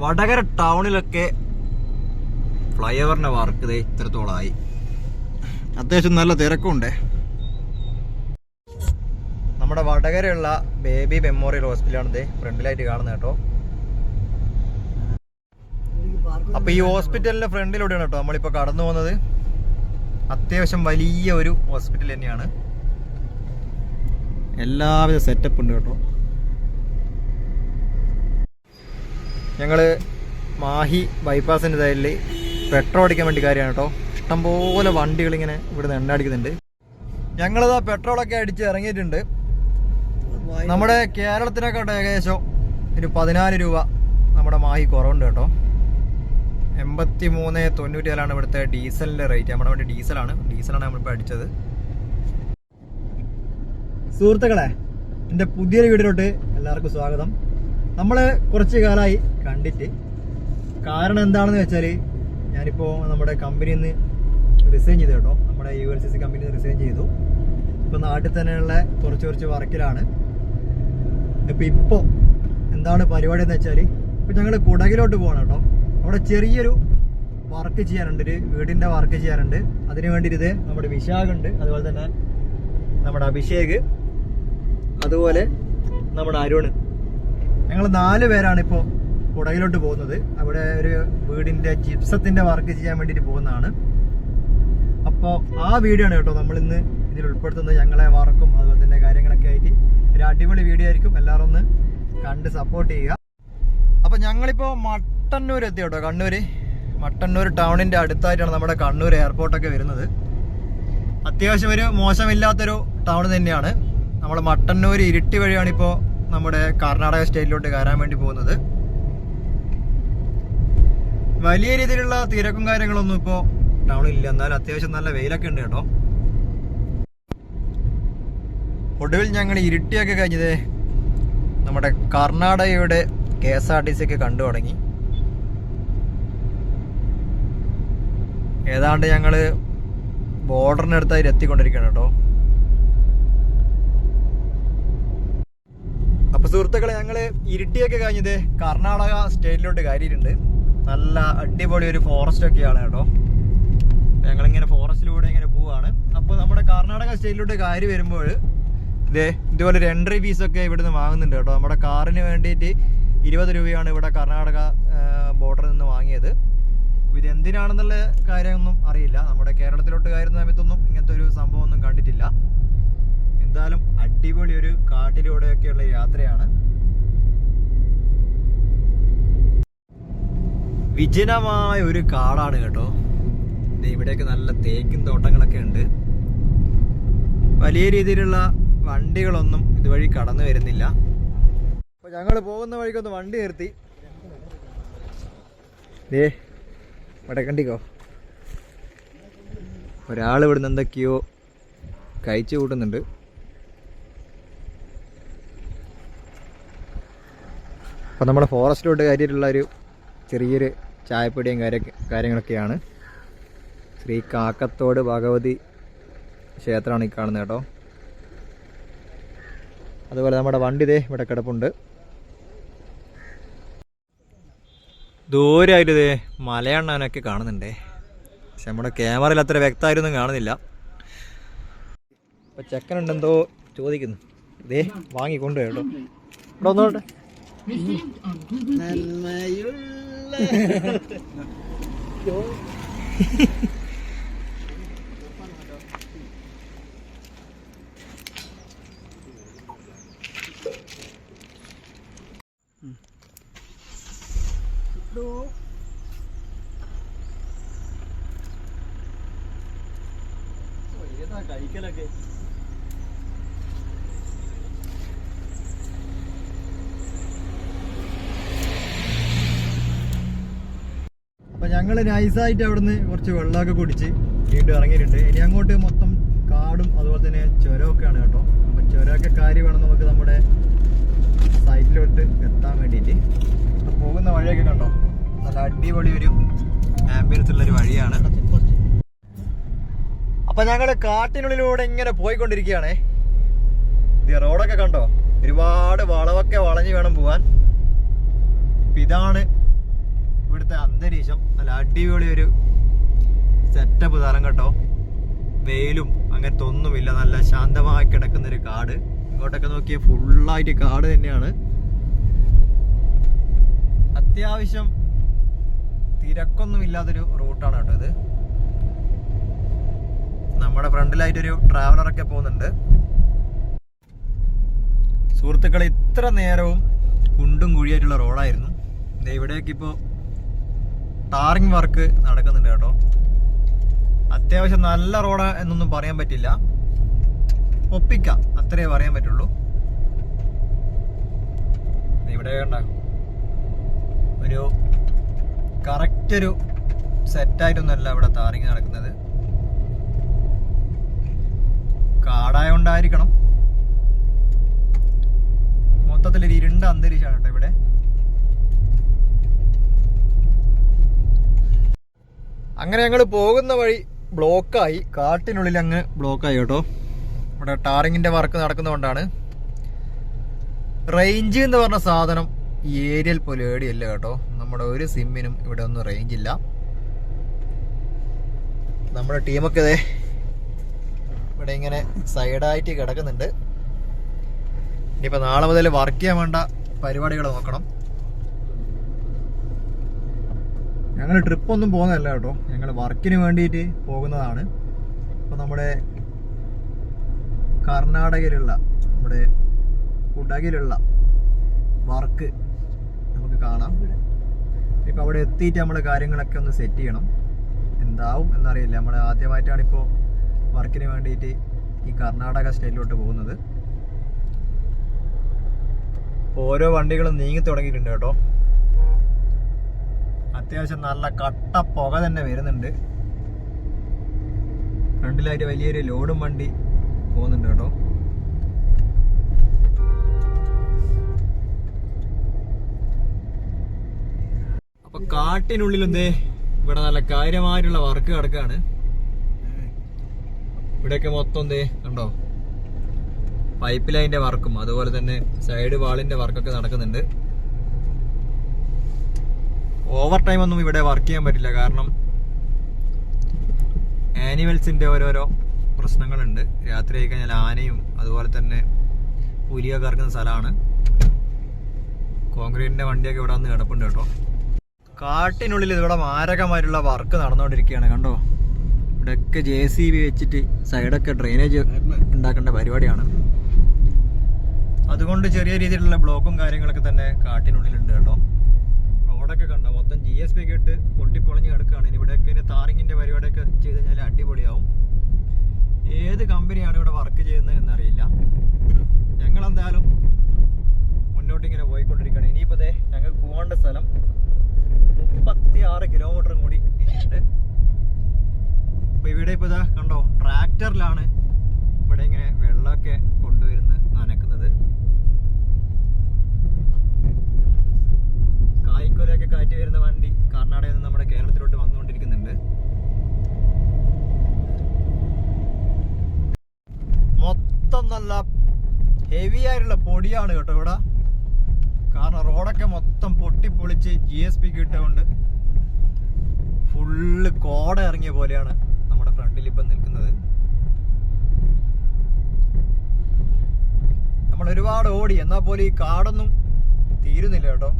Vadakara ടൗണിലൊക്കെ fly ഓവറിന്റെ work ഇതേ ഇത്രത്തോളമായി. അത്യാവശ്യം നല്ല തിരക്കുണ്ട്. നമ്മുടെ വടകരയുള്ള ബേബി മെമ്മോറിയൽ ഹോസ്പിറ്റലാണ് ഇതേ ഫ്രണ്ടിലായിട്ട് കാണുന്നത് കേട്ടോ. അപ്പൊ ഈ ഹോസ്പിറ്റലിന്റെ ഫ്രണ്ടിലൂടെയാണ് കേട്ടോ നമ്മളിപ്പോ കടന്നു പോകുന്നത്. അത്യാവശ്യം വലിയ ഒരു ഹോസ്പിറ്റൽ തന്നെയാണ്. എല്ലാവിധ സെറ്റപ്പ് ഉണ്ട് കേട്ടോ. ഞങ്ങള് മാഹി ബൈപ്പാസിന്റെ സൈഡിൽ പെട്രോൾ അടിക്കാൻ വേണ്ടി കാര്യമാണ് കേട്ടോ. ഇഷ്ടംപോലെ വണ്ടികൾ ഇങ്ങനെ ഇവിടുന്ന് എണ്ണ അടിക്കുന്നുണ്ട്. ഞങ്ങളിതാ പെട്രോളൊക്കെ അടിച്ച് ഇറങ്ങിയിട്ടുണ്ട്. നമ്മുടെ കേരളത്തിനെക്കാട്ട് ഏകദേശം ഒരു 14 രൂപ നമ്മുടെ മാഹി കുറവുണ്ട് കേട്ടോ. 83.94 ഇവിടുത്തെ ഡീസലിന്റെ റേറ്റ്. നമ്മുടെ വേണ്ടി ഡീസലാണ് നമ്മളിപ്പോൾ അടിച്ചത്. സുഹൃത്തുക്കളെ, എൻ്റെ പുതിയൊരു വീഡിയോയിലോട്ട് എല്ലാവർക്കും സ്വാഗതം. നമ്മൾ കുറച്ച് കാലമായി കണ്ടിട്ട്. കാരണം എന്താണെന്ന് വെച്ചാൽ ഞാനിപ്പോൾ നമ്മുടെ കമ്പനിയിൽ നിന്ന് റിസൈൻ ചെയ്തു കേട്ടോ. നമ്മുടെ ULCC കമ്പനിയിൽ നിന്ന് റിസൈൻ ചെയ്തു. ഇപ്പോൾ നാട്ടിൽ തന്നെയുള്ള കുറച്ച് വർക്കിലാണ്. ഇപ്പോൾ എന്താണ് പരിപാടി എന്ന് വെച്ചാൽ ഇപ്പോൾ ഞങ്ങൾ കുടകിലോട്ട് പോകണം കേട്ടോ. അവിടെ ചെറിയൊരു വർക്ക് ചെയ്യാനുണ്ട്, ഒരു വീടിൻ്റെ വർക്ക് ചെയ്യാനുണ്ട്. അതിന് വേണ്ടിയിട്ട് നമ്മുടെ വിശാഖുണ്ട്, അതുപോലെ തന്നെ നമ്മുടെ അഭിഷേക്, അതുപോലെ നമ്മുടെ അരുൺ. ഞങ്ങൾ 4 പേരാണ് ഇപ്പോൾ കുടകിലോട്ട് പോകുന്നത്. അവിടെ ഒരു വീടിൻ്റെ ജിപ്സത്തിൻ്റെ വർക്ക് ചെയ്യാൻ വേണ്ടിയിട്ട് പോകുന്നതാണ്. അപ്പോൾ ആ വീഡിയോ ആണ് കേട്ടോ നമ്മളിന്ന് ഇതിൽ ഉൾപ്പെടുത്തുന്നത്. ഞങ്ങളെ വർക്കും അതുപോലെ തന്നെ കാര്യങ്ങളൊക്കെ ആയിട്ട് ഒരു അടിപൊളി വീഡിയോ ആയിരിക്കും. എല്ലാവരും ഒന്ന് കണ്ട് സപ്പോർട്ട് ചെയ്യുക. അപ്പോൾ ഞങ്ങളിപ്പോൾ മട്ടന്നൂർ എത്തി കേട്ടോ. മട്ടന്നൂർ ടൗണിൻ്റെ അടുത്തായിട്ടാണ് നമ്മുടെ കണ്ണൂർ എയർപോർട്ടൊക്കെ വരുന്നത്. അത്യാവശ്യം ഒരു മോശമില്ലാത്തൊരു ടൗൺ തന്നെയാണ്. നമ്മൾ മട്ടന്നൂർ ഇരിട്ടി വഴിയാണ് ഇപ്പോൾ നമ്മുടെ കർണാടക സ്റ്റേറ്റിലോട്ട് കയറാൻ വേണ്ടി പോകുന്നത്. വലിയ രീതിയിലുള്ള തിരക്കും കാര്യങ്ങളൊന്നും ഇപ്പോൾ ടൗണിലില്ല. എന്നാലും അത്യാവശ്യം നല്ല വെയിലൊക്കെ ഉണ്ട് കേട്ടോ. ഒടുവിൽ ഞങ്ങൾ ഇരിട്ടിയൊക്കെ കഴിഞ്ഞത് നമ്മുടെ കർണാടകയുടെ KSRTC ഒക്കെ കണ്ടു തുടങ്ങി. ഏതാണ്ട് ഞങ്ങൾ ബോർഡറിനടുത്തായി എത്തിക്കൊണ്ടിരിക്കുകയാണ് കേട്ടോ. അപ്പൊ സുഹൃത്തുക്കളെ, ഞങ്ങൾ ഇരിട്ടിയൊക്കെ കഴിഞ്ഞത് കർണാടക സ്റ്റേറ്റിലോട്ട് കയറിയിട്ടുണ്ട്. നല്ല അടിപൊളി ഒരു ഫോറസ്റ്റ് ഒക്കെയാണ് കേട്ടോ. ഞങ്ങളിങ്ങനെ ഫോറസ്റ്റിലൂടെ ഇങ്ങനെ പോവാണ്. അപ്പോൾ നമ്മുടെ കർണാടക സ്റ്റേറ്റിലോട്ട് കയറി വരുമ്പോൾ ഇതുപോലെ ഒരു എൻട്രി ഫീസൊക്കെ ഇവിടുന്ന് വാങ്ങുന്നുണ്ട് കേട്ടോ. നമ്മുടെ കാറിന് വേണ്ടിയിട്ട് 20 രൂപയാണ് ഇവിടെ കർണാടക ബോർഡറിൽ നിന്ന് വാങ്ങിയത്. ഇത് എന്തിനാണെന്നുള്ള കാര്യമൊന്നും അറിയില്ല. നമ്മുടെ കേരളത്തിലോട്ട് കയറുന്ന സമയത്തൊന്നും ഇങ്ങനത്തെ ഒരു സംഭവമൊന്നും കണ്ടിട്ടില്ല. എന്തായാലും അടിപൊളി ഒരു കാട്ടിലൂടെയൊക്കെയുള്ള യാത്രയാണ്. വിജനമായ ഒരു കാടാണ് കേട്ടോ. ഇവിടെയൊക്കെ നല്ല തേക്കിൻ തോട്ടങ്ങളൊക്കെ ഉണ്ട്. വലിയ രീതിയിലുള്ള വണ്ടികളൊന്നും ഇതുവഴി കടന്നു വരുന്നില്ല. അപ്പോൾ ഞങ്ങൾ പോകുന്ന വഴിക്കൊന്ന് വണ്ടി നിർത്തി. ഇവിടെ കണ്ടിക്കോ, ഒരാൾ ഇവിടുന്ന് എന്തൊക്കെയോ കഴിച്ചു കൂട്ടുന്നുണ്ട്. അപ്പോൾ നമ്മുടെ ഫോറസ്റ്റിലോട്ട് കയറിയിട്ടുള്ള ഒരു ചെറിയൊരു ചായപ്പൊടിയും കാര്യങ്ങളൊക്കെയാണ്. ശ്രീ കാക്കത്തോട് ഭഗവതി ക്ഷേത്രമാണ് ഈ കാണുന്നത് കേട്ടോ. അതുപോലെ നമ്മുടെ വണ്ടി ഇവിടെ കിടപ്പുണ്ട്. ദൂരമായിട്ട് മലയണ്ണാനൊക്കെ കാണുന്നുണ്ടേ. പക്ഷെ നമ്മുടെ ക്യാമറയിൽ അത്ര വ്യക്തമായിട്ടൊന്നും കാണുന്നില്ല. അപ്പോൾ ചെക്കനുണ്ടെന്തോ ചോദിക്കുന്നു. വാങ്ങിക്കൊണ്ട് കേട്ടോ. ഇവിടെ ഒന്നോട്ടെ. കഴിക്കലൊക്കെ അപ്പൊ ഞങ്ങള് നൈസായിട്ട് അവിടുന്ന് കുറച്ച് വെള്ളമൊക്കെ കുടിച്ച് വീണ്ടും ഇറങ്ങിയിട്ടുണ്ട്. ഇനി അങ്ങോട്ട് മൊത്തം കാടും അതുപോലെ തന്നെ ചുരമൊക്കെയാണ് കേട്ടോ. അപ്പൊ ചുരമൊക്കെ കാര്യം വേണം നമുക്ക് നമ്മുടെ സൈറ്റിലോട്ട് എത്താൻ വേണ്ടിയിട്ട്. പോകുന്ന വഴിയൊക്കെ കണ്ടോ, നല്ല അടിപൊളി ഒരു ആംബിയൻസ് ഉള്ളൊരു വഴിയാണ്. അപ്പൊ ഞങ്ങള് കാട്ടിനുള്ളിലൂടെ ഇങ്ങനെ പോയിക്കൊണ്ടിരിക്കുകയാണേ. റോഡൊക്കെ കണ്ടോ, ഒരുപാട് വളവൊക്കെ വളഞ്ഞ് വേണം പോവാൻ. ഇതാണ് ഇവിടുത്തെ അന്തരീക്ഷം നല്ല അടിപൊളി ഒരു സെറ്റപ്പ് സ്ഥലം കേട്ടോ. വെയിലും അങ്ങനത്തെ ഒന്നുമില്ല, നല്ല ശാന്തമായി കിടക്കുന്ന ഒരു കാട്. ഇങ്ങോട്ടൊക്കെ നോക്കിയാൽ ഫുള്ളായിട്ട് കാട് തന്നെയാണ്. അത്യാവശ്യം തിരക്കൊന്നും ഇല്ലാത്തൊരു റൂട്ടാണ് കേട്ടോ ഇത്. നമ്മുടെ ഫ്രണ്ടിലായിട്ടൊരു ട്രാവലറൊക്കെ പോകുന്നുണ്ട്. സുഹൃത്തുക്കളെ, ഇത്ര നേരവും കുണ്ടും കുഴിയായിട്ടുള്ള റോഡായിരുന്നു. ഇവിടേക്ക് ഇപ്പോൾ ടാറിങ് വർക്ക് നടക്കുന്നുണ്ട് കേട്ടോ. അത്യാവശ്യം നല്ല റോഡ് എന്നൊന്നും പറയാൻ പറ്റില്ല, ഒപ്പിക്കാം അത്രേ പറയാൻ പറ്റുള്ളൂ. ഇവിടെ ഉണ്ടാകും ഒരു കറക്റ്റ് ഒരു സെറ്റായിട്ടൊന്നുമല്ല ഇവിടെ ടാറിങ് നടക്കുന്നത്. കാടായോണ്ടായിരിക്കണം, മൊത്തത്തിലൊരു ഇരുണ്ട അന്തരീക്ഷമാണ് കേട്ടോ ഇവിടെ. അങ്ങനെ ഞങ്ങൾ പോകുന്ന വഴി ബ്ലോക്കായി, കാട്ടിനുള്ളിൽ അങ്ങ് ബ്ലോക്കായി കേട്ടോ. ഇവിടെ ടാറിങ്ങിന്റെ വർക്ക് നടക്കുന്നതുകൊണ്ടാണ്. റേഞ്ച് എന്ന് പറഞ്ഞ സാധനം ഈ ഏരിയയിൽ പോലും ഏടിയല്ല കേട്ടോ. നമ്മുടെ ഒരു സിമ്മിനും ഇവിടെ ഒന്നും റേഞ്ച് ഇല്ല. നമ്മുടെ ടീമൊക്കെ ഇവിടെ ഇങ്ങനെ സൈഡായിട്ട് കിടക്കുന്നുണ്ട്. ഇനിയിപ്പോൾ നാളെ മുതൽ വർക്ക് ചെയ്യാൻ വേണ്ട പരിപാടികൾ നോക്കണം. ഞങ്ങൾ ട്രിപ്പൊന്നും പോകുന്നതല്ല കേട്ടോ, ഞങ്ങൾ വർക്കിന് വേണ്ടിയിട്ട് പോകുന്നതാണ്. ഇപ്പോൾ നമ്മുടെ കർണാടകയിലുള്ള, നമ്മുടെ കുടകിലുള്ള വർക്ക് നമുക്ക് കാണാം. ഇപ്പം അവിടെ എത്തിയിട്ട് നമ്മൾ കാര്യങ്ങളൊക്കെ ഒന്ന് സെറ്റ് ചെയ്യണം. എന്താവും എന്നറിയില്ല. നമ്മൾ ആദ്യമായിട്ടാണ് ഇപ്പോൾ വർക്കിന് വേണ്ടിയിട്ട് ഈ കർണാടക സ്റ്റേറ്റിലോട്ട് പോകുന്നത്. ഓരോ വണ്ടികളും നീങ്ങി തുടങ്ങിയിട്ടുണ്ട് കേട്ടോ. അത്യാവശ്യം നല്ല കട്ട പുക തന്നെ വരുന്നുണ്ട്. ഫ്രണ്ടിലായിട്ട് വലിയൊരു ലോഡും വണ്ടി പോകുന്നുണ്ട് കേട്ടോ. അപ്പൊ കാട്ടിനുള്ളിൽ ഇവിടെ നല്ല കാര്യമായിട്ടുള്ള വർക്ക് കിടക്കാണ്. ഇവിടെയൊക്കെ മൊത്തം കണ്ടോ, പൈപ്പ് ലൈനിന്റെ വർക്കും അതുപോലെ തന്നെ സൈഡ് വാളിന്റെ വർക്കൊക്കെ നടക്കുന്നുണ്ട്. ഓവർ ടൈം ഒന്നും ഇവിടെ വർക്ക് ചെയ്യാൻ പറ്റില്ല, കാരണം ആനിമൽസിന്റെ ഓരോരോ പ്രശ്നങ്ങളുണ്ട്. രാത്രി ആയി കഴിഞ്ഞാൽ ആനയും അതുപോലെ തന്നെ പുലിയൊക്കെ ഇറക്കുന്ന സ്ഥലമാണ്. കോൺക്രീറ്റിന്റെ വണ്ടിയൊക്കെ ഇവിടെ വന്ന് കിടപ്പുണ്ട് കേട്ടോ. കാട്ടിനുള്ളിൽ ഇവിടെ മാരകമായിട്ടുള്ള വർക്ക് നടന്നുകൊണ്ടിരിക്കുകയാണ് കണ്ടോ. ഇവിടെയൊക്കെ JCB വെച്ചിട്ട് സൈഡൊക്കെ ഡ്രെയിനേജ് ഉണ്ടാക്കേണ്ട പരിപാടിയാണ്. അതുകൊണ്ട് ചെറിയ രീതിയിലുള്ള ബ്ലോക്കും കാര്യങ്ങളൊക്കെ തന്നെ കാട്ടിനുള്ളിലുണ്ട് കേട്ടോ. റോഡൊക്കെ കണ്ടോ, മൊത്തം GSP ഒക്കെ ഇട്ട് പൊട്ടിപ്പൊളിഞ്ഞ് കിടക്കുകയാണ്. ഇവിടെയൊക്കെ താറിങ്ങിന്റെ പരിപാടിയൊക്കെ ചെയ്ത് കഴിഞ്ഞാൽ അടിപൊളിയാവും. ഏത് കമ്പനിയാണ് ഇവിടെ വർക്ക് ചെയ്യുന്നത് എന്നറിയില്ല. ഞങ്ങളെന്തായാലും മുന്നോട്ടിങ്ങനെ പോയിക്കൊണ്ടിരിക്കുകയാണ്. ഇനിയിപ്പോൾ ഞങ്ങൾക്ക് പോകേണ്ട സ്ഥലം 36 കിലോമീറ്ററും കൂടി ഇനിയുണ്ട്. അപ്പോൾ ഇവിടെ ഇപ്പോൾ കണ്ടോ, ട്രാക്ടറിലാണ് ഇവിടെ ഇങ്ങനെ വെള്ളമൊക്കെ കൊണ്ടുവരുന്ന നനക്കുന്നത്. കായ്ക്കൊലയൊക്കെ കാറ്റി വരുന്ന വണ്ടി കർണാടകയിൽ നിന്ന് നമ്മുടെ കേരളത്തിലോട്ട് വന്നുകൊണ്ടിരിക്കുന്നുണ്ട്. മൊത്തം നല്ല ഹെവി ആയിട്ടുള്ള പൊടിയാണ് കേട്ടോ ഇവിടെ. കാരണം റോഡൊക്കെ മൊത്തം പൊട്ടിപ്പൊളിച്ച് GSP ഇട്ടുകൊണ്ട് ഫുള്ള് കോട ഇറങ്ങിയ പോലെയാണ് നമ്മുടെ ഫ്രണ്ടിൽ ഇപ്പം നിൽക്കുന്നത്. നമ്മൾ ഒരുപാട് ഓടി, എന്നാൽ പോലും ഈ കാടൊന്നും തീരുന്നില്ല കേട്ടോ.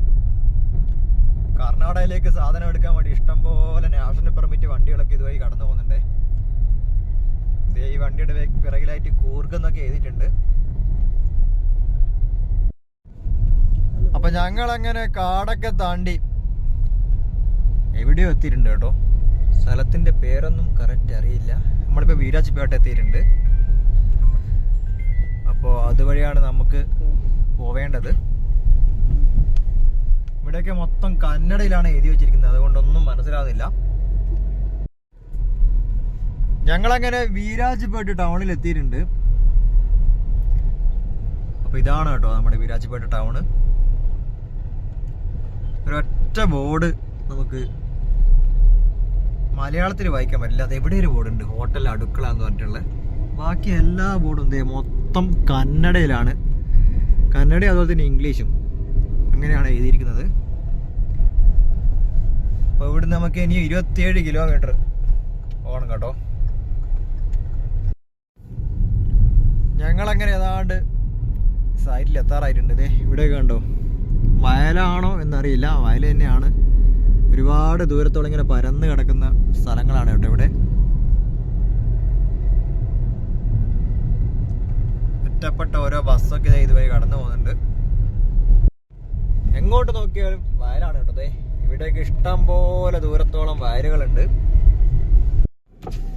കർണാടകയിലേക്ക് സാധനം എടുക്കാൻ വേണ്ടി ഇഷ്ടംപോലെ നാഷണൽ പെർമിറ്റ് വണ്ടികളൊക്കെ ഇതുവഴി കടന്നു പോകുന്നുണ്ട്. ഈ വണ്ടിയുടെ പിറകിലായിട്ട് കൂർഗ് എന്നൊക്കെ എഴുതിയിട്ടുണ്ട്. അപ്പൊ ഞങ്ങളങ്ങനെ കാടൊക്കെ താണ്ടി എവിടെയോ എത്തിയിട്ടുണ്ട് കേട്ടോ. സ്ഥലത്തിന്റെ പേരൊന്നും കറക്റ്റ് അറിയില്ല. നമ്മളിപ്പോ വീരാജ്പേട്ട എത്തിയിട്ടുണ്ട്. അപ്പോൾ അതുവഴിയാണ് നമുക്ക് പോവേണ്ടത്. ഇവിടെയൊക്കെ മൊത്തം കന്നഡയിലാണ് എഴുതി വെച്ചിരിക്കുന്നത്, അതുകൊണ്ടൊന്നും മനസ്സിലാവുന്നില്ല. ഞങ്ങളങ്ങനെ വീരാജ്പേട്ട് ടൗണിൽ എത്തിയിട്ടുണ്ട്. അപ്പൊ ഇതാണ് കേട്ടോ നമ്മുടെ വീരാജ്പേട്ട് ടൗണ്. ഒരൊറ്റ ബോർഡ് നമുക്ക് മലയാളത്തിൽ വായിക്കാൻ പറ്റില്ല. അത് എവിടെ ഒരു ബോർഡുണ്ട്, ഹോട്ടൽ അടുക്കള എന്ന് പറഞ്ഞിട്ടുള്ള. ബാക്കി എല്ലാ ബോർഡും മൊത്തം കന്നഡയിലാണ്. കന്നഡ അതുപോലെ തന്നെ ഇംഗ്ലീഷും അങ്ങനെയാണ് എഴുതിയിരിക്കുന്നത്. അപ്പോൾ ഇവിടുന്ന് നമുക്ക് ഇനി 27 കിലോമീറ്റർ പോകണം കേട്ടോ. ഞങ്ങളങ്ങനെ ഏതാണ്ട് സൈറ്റിൽ എത്താറായിട്ടുണ്ട്. ഇതേ ഇവിടെയൊക്കെ കണ്ടോ, വയലാണോ എന്നറിയില്ല, വയൽ തന്നെയാണ്. ഒരുപാട് ദൂരത്തോളം ഇങ്ങനെ പരന്ന് കിടക്കുന്ന സ്ഥലങ്ങളാണ് കേട്ടോ ഇവിടെ. ഒറ്റപ്പെട്ട ഓരോ ബസ്സൊക്കെ ഇതുവഴി കടന്നു പോകുന്നുണ്ട്. എങ്ങോട്ട് നോക്കിയാലും വയലാണ് കേട്ടോ. ഇവിടേക്ക് ഇഷ്ടം പോലെ ദൂരത്തോളം വയലുകളുണ്ട്.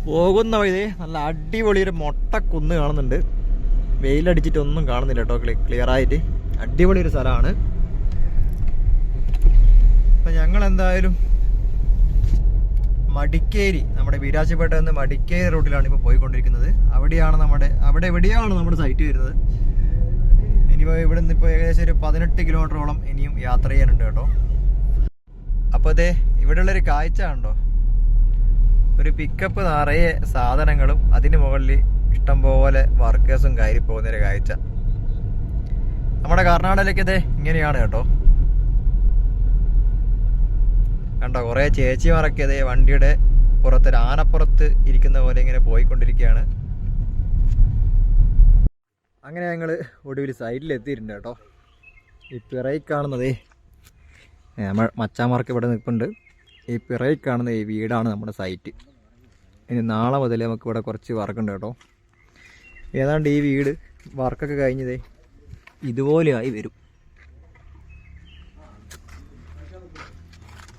പോകുന്ന വഴി നല്ല അടിപൊളി ഒരു മൊട്ടക്കുന്ന് കാണുന്നുണ്ട്. വെയിലടിച്ചിട്ടൊന്നും കാണുന്നില്ല കേട്ടോ, ക്ലിയർ ആയിട്ട്. അടിപൊളി ഒരു സ്ഥലമാണ്. അപ്പം ഞങ്ങൾ എന്തായാലും മടിക്കേരി, നമ്മുടെ വീരാശിപ്പേട്ട നിന്ന് മടിക്കേരി റൂട്ടിലാണ് ഇപ്പോൾ പോയിക്കൊണ്ടിരിക്കുന്നത്. അവിടെ എവിടെയാണ് നമ്മുടെ സൈറ്റ് വരുന്നത്. ഇനിയിപ്പോൾ ഇവിടെ നിന്ന് ഇപ്പോൾ ഏകദേശം ഒരു 18 കിലോമീറ്ററോളം ഇനിയും യാത്ര ചെയ്യാനുണ്ട് കേട്ടോ. അപ്പോൾ ഇതേ ഇവിടെയുള്ളൊരു കാഴ്ച കണ്ടോ, ഒരു പിക്കപ്പ് നിറയെ സാധനങ്ങളും അതിന് മുകളിൽ ഇഷ്ടംപോലെ വർക്കേഴ്സും കയറി പോകുന്നൊരു കാഴ്ച. നമ്മുടെ കർണാടകയിലേക്ക് ഇതേ ഇങ്ങനെയാണ് കേട്ടോ. കണ്ടോ, കുറേ ചേച്ചിമാരൊക്കെ ഇതേ വണ്ടിയുടെ പുറത്തൊരു ആനപ്പുറത്ത് ഇരിക്കുന്ന പോലെ ഇങ്ങനെ പോയിക്കൊണ്ടിരിക്കുകയാണ്. അങ്ങനെ ഞങ്ങൾ ഒടുവിൽ സൈഡിൽ എത്തിയിട്ടുണ്ട് കേട്ടോ. ഈ പിറയിൽ കാണുന്നതേ മച്ചാമാർക്ക് ഇവിടെ നിൽപ്പുണ്ട്. ഈ പിറയിൽ കാണുന്ന ഈ വീടാണ് നമ്മുടെ സൈറ്റ്. ഇനി നാളെ മുതൽ നമുക്ക് ഇവിടെ കുറച്ച് വർക്കുണ്ട് കേട്ടോ. ഏതാണ്ട് ഈ വീട് വർക്കൊക്കെ കഴിഞ്ഞതേ ഇതുപോലെയായി വരും.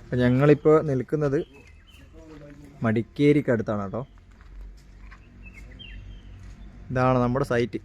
അപ്പം ഞങ്ങളിപ്പോൾ നിൽക്കുന്നത് മടിക്കേരിക്കടുത്താണ് കേട്ടോ. ഇതാണ് നമ്മുടെ സൈറ്റ്.